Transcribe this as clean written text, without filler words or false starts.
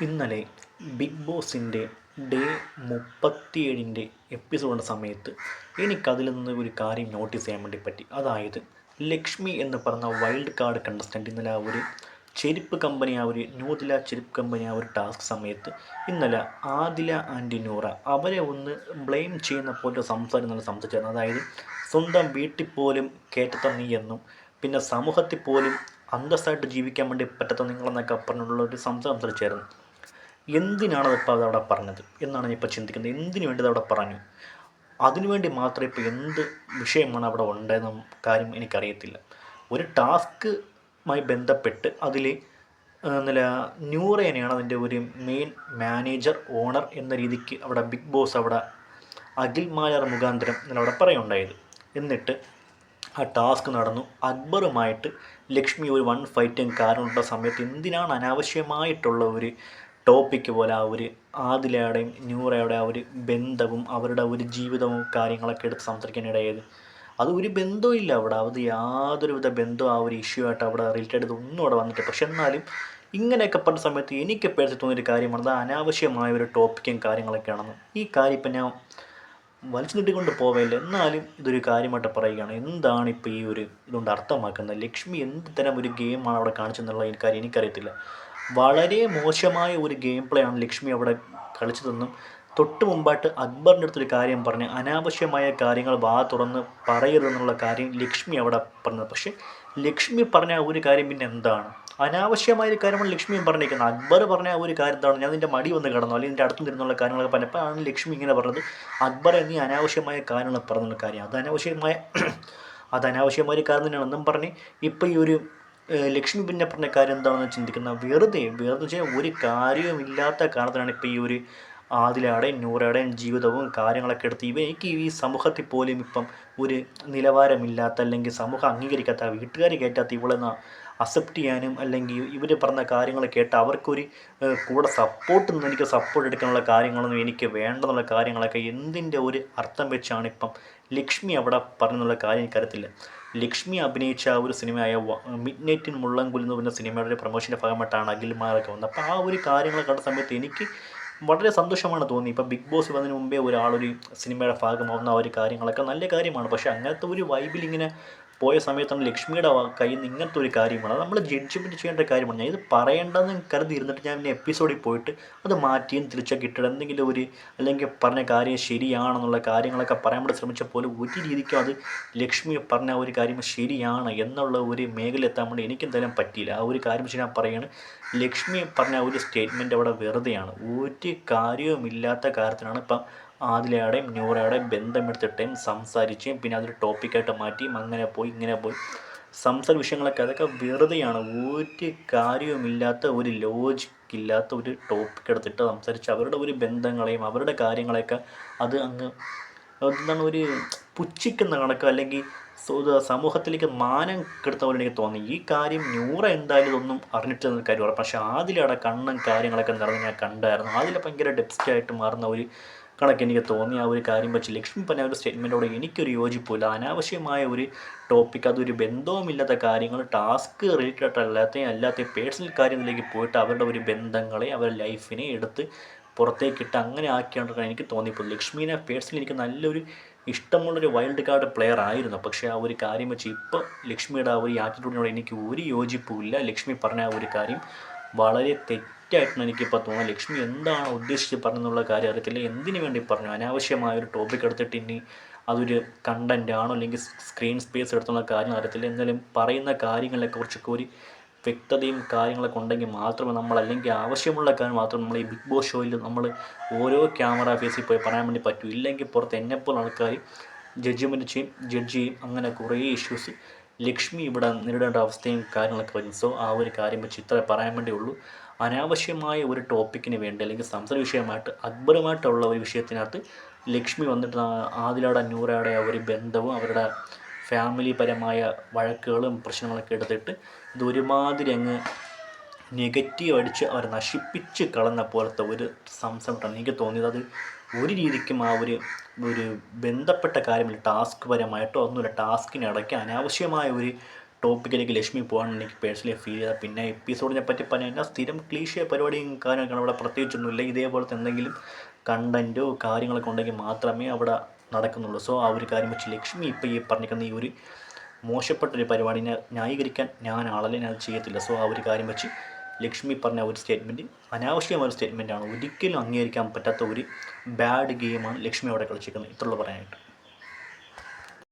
ഇന്നലെ ബിഗ് ബോസിൻ്റെ ഡേ 37 എപ്പിസോഡിൻ്റെ സമയത്ത് എനിക്കതിൽ നിന്ന് ഒരു കാര്യം നോട്ടീസ് ചെയ്യാൻ വേണ്ടി പറ്റി. അതായത് ലക്ഷ്മി എന്ന് പറഞ്ഞ വൈൽഡ് കാർഡ് കണ്ടസ്റ്റൻ്റ് ഇന്നലെ ആ ഒരു ചെരുപ്പ് കമ്പനി, ആ ഒരു ന്യൂദില ചെരുപ്പ് കമ്പനി ആ ഒരു ടാസ്ക് സമയത്ത് ഇന്നലെ ആദില ആൻഡ് നൂറ അവരെ ഒന്ന് ബ്ലെയിം ചെയ്യുന്ന പോലെ സംസാരം നല്ല സംസാരിച്ചായിരുന്നു. അതായത് സ്വന്തം വീട്ടിൽ പോലും കയറ്റത്ത നീ എന്നും, പിന്നെ സമൂഹത്തിൽ പോലും അന്തസ്സായിട്ട് ജീവിക്കാൻ വേണ്ടി പറ്റാത്ത നിങ്ങളെന്നൊക്കെ പറഞ്ഞുള്ള ഒരു സംസാരിച്ചായിരുന്നു. എന്തിനാണ് അതിപ്പോൾ അതവിടെ പറഞ്ഞത് എന്നാണ് ഞാൻ ഇപ്പോൾ ചിന്തിക്കുന്നത്. എന്തിനു വേണ്ടി അതവിടെ പറഞ്ഞു? അതിനുവേണ്ടി മാത്രം ഇപ്പോൾ എന്ത് വിഷയമാണ് അവിടെ ഉണ്ടായെന്ന കാര്യം എനിക്കറിയത്തില്ല. ഒരു ടാസ്കുമായി ബന്ധപ്പെട്ട് അതിൽ നല്ല ന്യൂറേനെയാണ് അതിൻ്റെ ഒരു മെയിൻ മാനേജർ, ഓണർ എന്ന രീതിക്ക് അവിടെ ബിഗ് ബോസ് അവിടെ അഖിൽ മായാർ മുഖാന്തരം അവിടെ പറയുണ്ടായത്. എന്നിട്ട് ആ ടാസ്ക് നടന്നു. അക്ബറുമായിട്ട് ലക്ഷ്മി ഒരു വൺ ഫൈറ്റും കാരണമുള്ള സമയത്ത് എന്തിനാണ് അനാവശ്യമായിട്ടുള്ള ഒരു ടോപ്പിക്ക് പോലെ ആ ഒരു ആദിലയുടെയും ന്യൂറയുടെ ആ ഒരു ബന്ധവും അവരുടെ ഒരു ജീവിതവും കാര്യങ്ങളൊക്കെ എടുത്ത് സംസാരിക്കാനിടയായത്? അത് ഒരു ബന്ധവും ഇല്ല അവിടെ. അത് യാതൊരുവിധ ബന്ധവും ആ ഒരു ഇഷ്യൂ ആയിട്ട് അവിടെ റിലേറ്റഡ് ചെയ്തൊന്നും അവിടെ വന്നിട്ട്. പക്ഷെ എന്നാലും ഇങ്ങനെയൊക്കെ പറഞ്ഞ സമയത്ത് എനിക്ക് പേഴ്സണലി തോന്നിയൊരു കാര്യമാണ് അത് അനാവശ്യമായ ഒരു ടോപ്പിക്കും കാര്യങ്ങളൊക്കെയാണെന്ന്. ഈ കാര്യം ഇപ്പം ഞാൻ വലിച്ചു നീട്ടിക്കൊണ്ട് പോവേല, എന്നാലും ഇതൊരു കാര്യമായിട്ട് പറയുകയാണ്. എന്താണ് ഇപ്പോൾ ഈ ഒരു ഇതുകൊണ്ട് അർത്ഥമാക്കുന്നത്? ലക്ഷ്മി എന്ത് തരം ഒരു ഗെയിമാണ് അവിടെ കാണിച്ചെന്നുള്ള കാര്യം എനിക്കറിയത്തില്ല. വളരെ മോശമായ ഒരു ഗെയിം പ്ലേ ആണ് ലക്ഷ്മി അവിടെ കളിച്ചതെന്നും തൊട്ട് മുമ്പായിട്ട് അക്ബറിൻ്റെ അടുത്തൊരു കാര്യം പറഞ്ഞ് അനാവശ്യമായ കാര്യങ്ങൾ വാ തുറന്ന് പറയരുതെന്നുള്ള കാര്യം ലക്ഷ്മി അവിടെ പറഞ്ഞത്. പക്ഷേ ലക്ഷ്മി പറഞ്ഞ ഒരു കാര്യം പിന്നെ എന്താണ്? അനാവശ്യമായൊരു കാര്യമാണ് ലക്ഷ്മിയും പറഞ്ഞിരിക്കുന്നത്. അക്ബർ പറഞ്ഞ ഒരു കാര്യം എന്താണ്? ഞാൻ നിൻ്റെ മടി വന്ന് കിടന്നു, അല്ലെങ്കിൽ നിൻ്റെ അടുത്ത് നിന്നുള്ള കാര്യങ്ങളൊക്കെ പറഞ്ഞപ്പോഴാണ് ലക്ഷ്മി ഇങ്ങനെ പറഞ്ഞത്, അക്ബറെ നീ അനാവശ്യമായ കാര്യങ്ങൾ പറഞ്ഞുള്ള കാര്യം അത് അനാവശ്യമായ ഒരു കാര്യം തന്നെയാണ് എന്നും പറഞ്ഞ് ഇപ്പോൾ ഈ ഒരു ലക്ഷ്മി പിന്നെ പറഞ്ഞ കാര്യം എന്താണെന്ന് ചിന്തിക്കുന്ന വെറുതെ വെച്ചാൽ ഒരു കാര്യവുമില്ലാത്ത കാരണത്തിനാണ് ഇപ്പോൾ ഈ ഒരു ആദിലയുടെയും നൂറയുടെയും ജീവിതവും കാര്യങ്ങളൊക്കെ എടുത്ത് എനിക്ക് ഈ സമൂഹത്തിൽ പോലും ഇപ്പം ഒരു നിലവാരമില്ലാത്ത, അല്ലെങ്കിൽ സമൂഹം അംഗീകരിക്കാത്ത, വീട്ടുകാർ കയറ്റാത്ത ഇവളെ അക്സെപ്റ്റ് ചെയ്യാനും, അല്ലെങ്കിൽ ഇവർ പറഞ്ഞ കാര്യങ്ങൾ കേട്ട് അവർക്കൊരു കൂടെ സപ്പോർട്ട് നിന്ന് എനിക്ക് സപ്പോർട്ട് എടുക്കാനുള്ള കാര്യങ്ങളൊന്നും എനിക്ക് വേണ്ടെന്നുള്ള കാര്യങ്ങളൊക്കെ എന്തിൻ്റെ ഒരു അർത്ഥം വെച്ചാണ് ഇപ്പം ലക്ഷ്മി അവിടെ പറഞ്ഞെന്നുള്ള കാര്യം എനിക്കറിയത്തില്ല. ലക്ഷ്മി അഭിനയിച്ച ആ ഒരു സിനിമയായ മിഡ് നൈറ്റിൻ മുള്ളംകുൽ എന്ന് പറഞ്ഞ സിനിമയുടെ പ്രൊമോഷൻ്റെ ഭാഗമായിട്ടാണ് അഖിൽമാരൊക്കെ വന്നത്. അപ്പോൾ ആ ഒരു കാര്യങ്ങൾ കണ്ട സമയത്ത് എനിക്ക് വളരെ സന്തോഷമാണ് തോന്നി. ഇപ്പോൾ ബിഗ് ബോസ് വന്നതിന് മുമ്പേ ഒരാളൊരു സിനിമയുടെ ഭാഗമാവുന്ന ആ ഒരു കാര്യങ്ങളൊക്കെ നല്ല കാര്യമാണ്. പക്ഷേ അങ്ങനത്തെ ഒരു വൈബിൽ ഇങ്ങനെ പോയ സമയത്താണ് ലക്ഷ്മിയുടെ കയ്യിൽ നിന്ന് ഇങ്ങനത്തെ ഒരു കാര്യമാണ്. അത് നമ്മൾ ജഡ്ജ്മെൻറ്റ് ചെയ്യേണ്ട കാര്യമാണ്. ഞാൻ ഇത് പറയേണ്ടതെന്ന് കരുതി ഇരുന്നിട്ട് ഞാൻ പിന്നെ എപ്പിസോഡിൽ പോയിട്ട് അത് മാറ്റിയും തിരിച്ചൊക്കെ ഇട്ടിട്ട് എന്തെങ്കിലും ഒരു, അല്ലെങ്കിൽ പറഞ്ഞ കാര്യം ശരിയാണെന്നുള്ള കാര്യങ്ങളൊക്കെ പറയാൻ വേണ്ടി ശ്രമിച്ചപ്പോൾ ഒരു രീതിക്കും അത് ലക്ഷ്മി പറഞ്ഞ ഒരു കാര്യം ശരിയാണ് എന്നുള്ള ഒരു മേഖല എത്താൻ വേണ്ടി എനിക്കെന്തായാലും പറ്റിയില്ല. ആ ഒരു കാര്യം വെച്ച് ഞാൻ പറയുകയാണ്, ലക്ഷ്മി പറഞ്ഞ ഒരു സ്റ്റേറ്റ്മെൻറ്റ് അവിടെ വെറുതെയാണ്. ഒരു കാര്യവുമില്ലാത്ത കാര്യത്തിനാണ് ഇപ്പം ആദിലയുടെയും ന്യൂറയുടെയും ബന്ധമെടുത്തിട്ടേയും സംസാരിച്ചും പിന്നെ അതൊരു ടോപ്പിക്കായിട്ട് മാറ്റിയും അങ്ങനെ പോയി ഇങ്ങനെ പോയി സംസാര വിഷയങ്ങളൊക്കെ അതൊക്കെ വെറുതെയാണ്. ഒരു കാര്യവുമില്ലാത്ത, ഒരു ലോജിക്കില്ലാത്ത ഒരു ടോപ്പിക് എടുത്തിട്ട് സംസാരിച്ച് അവരുടെ ഒരു ബന്ധങ്ങളെയും അവരുടെ കാര്യങ്ങളെയൊക്കെ അത് അങ്ങ് എന്താണ് ഒരു പുച്ഛിക്കുന്ന കണക്ക്, അല്ലെങ്കിൽ സമൂഹത്തിലേക്ക് മാനം കെടുത്ത പോലെ എനിക്ക് തോന്നി. ഈ കാര്യം ന്യൂറ എന്തായാലും ഇതൊന്നും അറിഞ്ഞിട്ടെന്നൊരു കാര്യം പറയാം. പക്ഷേ ആദിലയുടെ കണ്ണും കാര്യങ്ങളൊക്കെ നിറഞ്ഞ് ഞാൻ കണ്ടായിരുന്നു. ആദില ഭയങ്കര ഡെപ്സ്റ്റായിട്ട് മാറുന്ന ഒരു കണക്ക് എനിക്ക് തോന്നി ആ ഒരു കാര്യം വെച്ച്. ലക്ഷ്മി പറഞ്ഞ ഒരു സ്റ്റേറ്റ്മെൻറ്റോട് എനിക്കൊരു യോജിപ്പില്ല. അനാവശ്യമായ ഒരു ടോപ്പിക്, അതൊരു ബന്ധവുമില്ലാത്ത കാര്യങ്ങൾ, ടാസ്ക് റിലേറ്റഡ് അല്ലാത്ത പേഴ്സണൽ കാര്യങ്ങളിലേക്ക് പോയിട്ട് അവരുടെ ഒരു ബന്ധങ്ങളെ അവരുടെ ലൈഫിനെ എടുത്ത് പുറത്തേക്കിട്ട് അങ്ങനെ ആക്കിയാണെന്നാണ് എനിക്ക് തോന്നിയപ്പോൾ. ലക്ഷ്മീനെ പേഴ്സണലി എനിക്ക് നല്ലൊരു ഇഷ്ടമുള്ളൊരു വൈൽഡ് കാർഡ് പ്ലെയർ ആയിരുന്നു. പക്ഷേ ആ ഒരു കാര്യം വെച്ച് ഇപ്പോൾ ലക്ഷ്മിയുടെ ആ ഒരു ആറ്റിറ്റ്യൂഡിനോട് എനിക്ക് ഒരു യോജിപ്പുമില്ല. ലക്ഷ്മി പറഞ്ഞ ആ ഒരു കാര്യം വളരെ തെറ്റായിട്ടാണ് എനിക്കിപ്പോൾ തോന്നുന്നത്. ലക്ഷ്മി എന്താണ് ഉദ്ദേശിച്ച് പറഞ്ഞെന്നുള്ള കാര്യം അറിയത്തില്ല. എന്തിനു വേണ്ടി പറഞ്ഞു? അനാവശ്യമായ ഒരു ടോപ്പിക് എടുത്തിട്ട് ഇനി അതൊരു കണ്ടൻ്റ് ആണോ അല്ലെങ്കിൽ സ്ക്രീൻ സ്പേസ് എടുത്തുള്ള കാര്യം അറിയത്തില്ല. എന്നാലും പറയുന്ന കാര്യങ്ങളെക്കുറിച്ചൊക്കെ ഒരു വ്യക്തതയും കാര്യങ്ങളൊക്കെ ഉണ്ടെങ്കിൽ മാത്രമേ നമ്മൾ, അല്ലെങ്കിൽ ആവശ്യമുള്ള കാര്യം മാത്രം നമ്മൾ ഈ ബിഗ് ബോസ് ഷോയിൽ നമ്മൾ ഓരോ ക്യാമറ ഫേസിൽ പോയി പറയാൻ വേണ്ടി പറ്റൂ. ഇല്ലെങ്കിൽ പുറത്ത് എന്നെപ്പോൾ ആൾക്കാർ ജഡ്ജ് ചെയ്യും. അങ്ങനെ കുറേ ഇഷ്യൂസ് ലക്ഷ്മി ഇവിടെ നേരിടേണ്ട അവസ്ഥയും കാര്യങ്ങളൊക്കെ വരും. സോ ആ ഒരു കാര്യം വെച്ച് ഇത്ര പറയാൻ വേണ്ടിയുള്ളൂ. അനാവശ്യമായ ഒരു ടോപ്പിക്കിന് വേണ്ടി, അല്ലെങ്കിൽ സംസാര വിഷയമായിട്ട് അക്ബറുമായിട്ടുള്ള ഒരു വിഷയത്തിനകത്ത് ലക്ഷ്മി വന്നിട്ട് ആദിലയുടെ ന്യൂറയുടെ ആ ഒരു ബന്ധവും അവരുടെ ഫാമിലി പരമായ വഴക്കുകളും പ്രശ്നങ്ങളൊക്കെ എടുത്തിട്ട് ഇത് ഒരുമാതിരി അങ്ങ് നെഗറ്റീവ് അടിച്ച് അവർ നശിപ്പിച്ച് കളഞ്ഞ പോലത്തെ ഒരു സംസാരമാണ് എനിക്ക് തോന്നിയത്. അത് ഒരു രീതിക്കും ആ ഒരു ബന്ധപ്പെട്ട കാര്യമില്ല. ടാസ്ക് പരമായിട്ടോ ഒന്നുമില്ല. ടാസ്കിനിടയ്ക്ക് അനാവശ്യമായ ഒരു ടോപ്പിക്കിലേക്ക് ലക്ഷ്മി പോകാൻ എനിക്ക് പേഴ്സണലി ഫീൽ ചെയ്താൽ പിന്നെ എപ്പിസോഡിനെ പറ്റി പറഞ്ഞാൽ സ്ഥിരം ക്ലീശിയ പരിപാടിയും കാര്യങ്ങളൊക്കെ അവിടെ പ്രത്യേകിച്ചൊന്നുമില്ല. ഇതേപോലത്തെ എന്തെങ്കിലും കണ്ടൻറ്റോ കാര്യങ്ങളൊക്കെ ഉണ്ടെങ്കിൽ മാത്രമേ അവിടെ നടക്കുന്നുള്ളൂ. സോ ആ ഒരു കാര്യം വെച്ച് ലക്ഷ്മി ഇപ്പോൾ ഈ പറഞ്ഞിരിക്കുന്ന ഈ ഒരു മോശപ്പെട്ടൊരു പരിപാടിനെ ന്യായീകരിക്കാൻ ഞാൻ ആളല്ലേ, ഞാൻ ചെയ്യത്തില്ല. സോ ആ ഒരു കാര്യം വെച്ച് ലക്ഷ്മി പറഞ്ഞ ഒരു സ്റ്റേറ്റ്മെൻറ്റ് അനാവശ്യമായ ഒരു സ്റ്റേറ്റ്മെൻറ്റാണ്. ഒരിക്കലും അംഗീകരിക്കാൻ പറ്റാത്ത ഒരു ബാഡ് ഗെയിമാണ് ലക്ഷ്മി അവിടെ കളിച്ചിരിക്കുന്നത്. ഇത്രയുള്ളൂ പറയാനായിട്ട്.